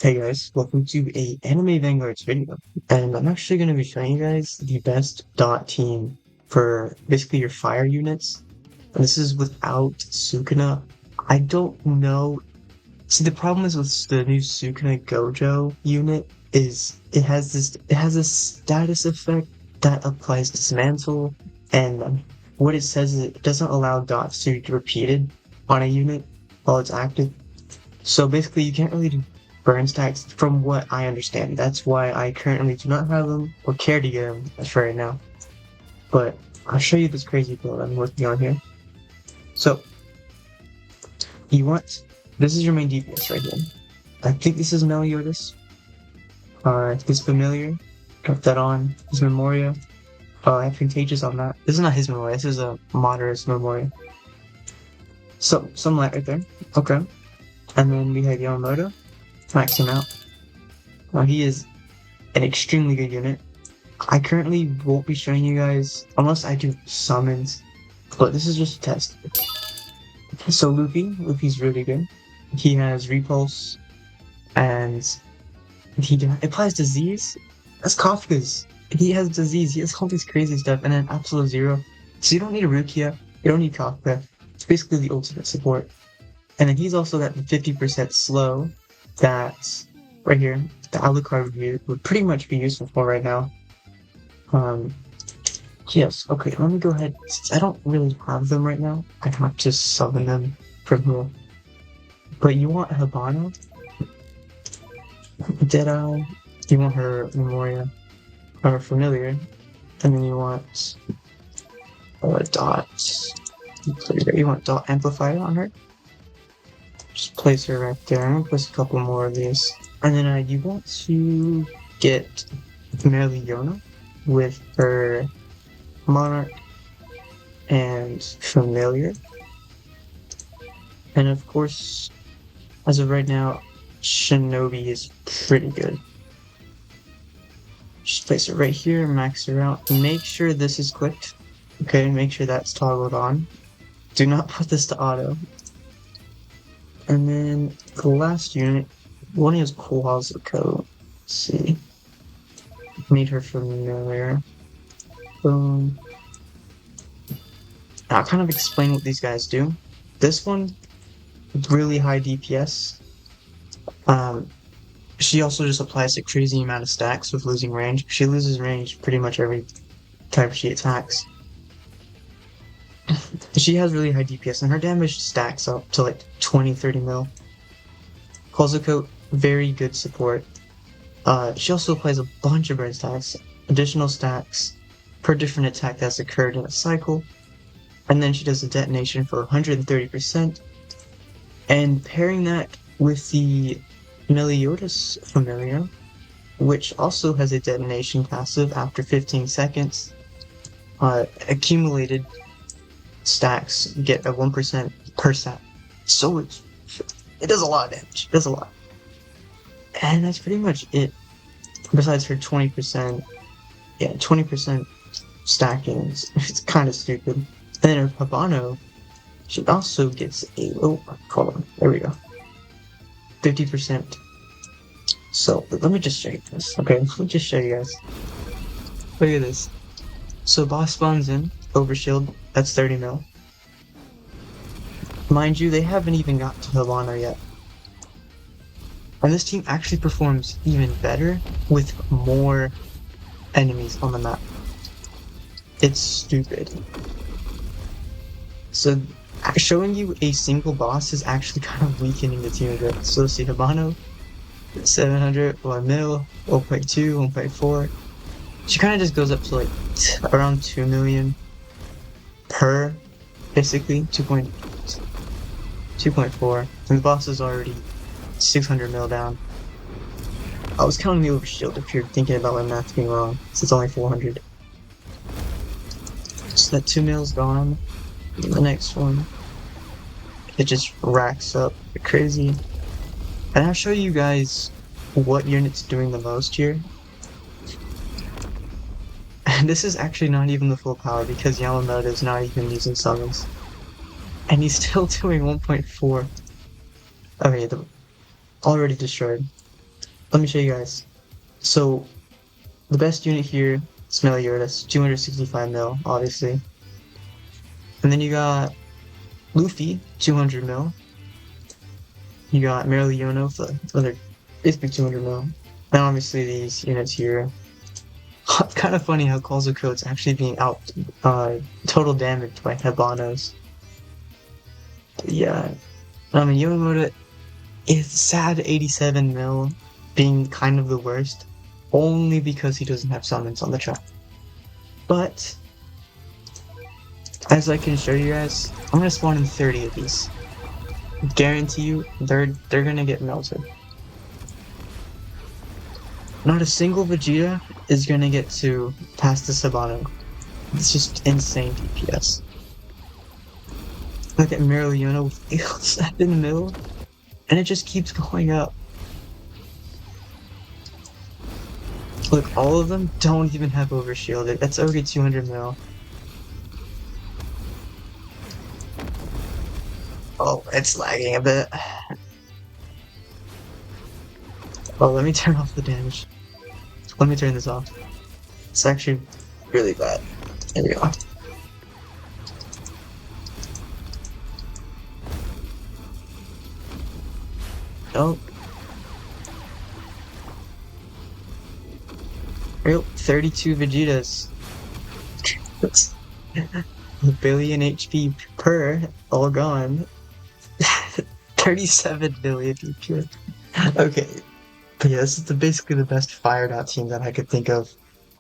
Hey guys, welcome to a Anime Vanguards video, and I'm actually going to be showing you guys the best dot team for basically your fire units. And this is without Sukuna. I don't know. See, the problem is with the new Sukuna Gojo unit is it has a status effect that applies dismantle, and what it says is it doesn't allow dots to be repeated on a unit while it's active. So basically, you can't really do burn stacks from what I understand. That's why I currently do not have them or care to get them for right now. But I'll show you this crazy build I'm working on here. So, you want, this is your main DPS right here. I think this is Meliodas. This familiar. Got that on. His Memoria. Advantageous on that. This is not his Memoria, this is a Moderate Memoria. So, some light right there. Okay. And then we have Yamamoto. Max him out. He is an extremely good unit. I currently won't be showing you guys unless I do summons, but this is just a test. So Luffy's really good. He has repulse, and he applies disease. That's Kafka's. He has disease. He has all these crazy stuff, and then absolute zero. So you don't need a Rukia. You don't need Kafka. It's basically the ultimate support. And then he's also got the 50% slow that right here, the Alucard would pretty much be useful for right now. Yes, okay, let me go ahead. Since I don't really have them right now, I have to summon them from here. But you want Habano, Deadeye, you want her Memoria, or Familiar, and then you want Dot. You want Dot Amplifier on her. Just place her right there. I'm gonna place a couple more of these. And then you want to get Merliona with her Monarch and Familiar. And of course, as of right now, Shinobi is pretty good. Just place it right here, max her out. Make sure this is clicked. Okay, make sure that's toggled on. Do not put this to auto. And then the last unit, one is Quazuko. Let's see. Made her familiar. Boom. I'll kind of explain what these guys do. This one, really high DPS. She also just applies a crazy amount of stacks with losing range. She loses range pretty much every time she attacks. She has really high DPS, and her damage stacks up to like 20-30 mil. Quazuko, very good support. She also applies a bunch of burn stacks, additional stacks per different attack that's occurred in a cycle, and then she does a detonation for 130%. And pairing that with the Meliodas Familiar, which also has a detonation passive after 15 seconds, accumulated stacks get a 1% per stack. So it does a lot of damage. It does a lot. And that's pretty much it. Besides her 20%, 20% stacking. It's kind of stupid. And then her Habano, she also gets a little, hold on, there we go. 50%. So let me just show you this. Okay, let me just show you guys. Look at this. So boss spawns in, overshield, that's 30 mil. Mind you, they haven't even got to Habano yet. And this team actually performs even better with more enemies on the map. It's stupid. So showing you a single boss is actually kind of weakening the team a bit. So let's see, Habano, 700, 1 mil, 1.2, 1.4. She kind of just goes up to like around 2 million per, basically, 2.4. And the boss is already 600 mil down. I was counting the overshield if you're thinking about my math being wrong, since it's only 400. So that 2 mil's gone. The next one, it just racks up crazy. And I'll show you guys what unit's doing the most here. And this is actually not even the full power because Yamamoto is not even using summons. And he's still doing 1.4. Okay, already destroyed. let me show you guys. So the best unit here is Meliodas, 265 mil, obviously. And then you got Luffy, 200 mil. You got Merliono for other basically 200 mil. And obviously these units here. It's kind of funny how Coat's actually being out total damaged by Habanos. Yeah. I mean Yomoda is sad 87 mil being kind of the worst. Only because he doesn't have summons on the track. But as I can show you guys, I'm gonna spawn in 30 of these. Guarantee you they're gonna get melted. Not a single Vegeta is gonna get to past the Sabano. It's just insane DPS. Look at Merliono with in the middle, and it just keeps going up. Look, all of them don't even have overshielded. That's already 200 mil. Oh, it's lagging a bit. Oh, let me turn off the damage. Let me turn this off. It's actually really bad. There we go. Oh. Real 32 Vegetas. That's a billion HP per, all gone. 37 billion HP. Okay. But yeah, this is basically the best fire team that I could think of.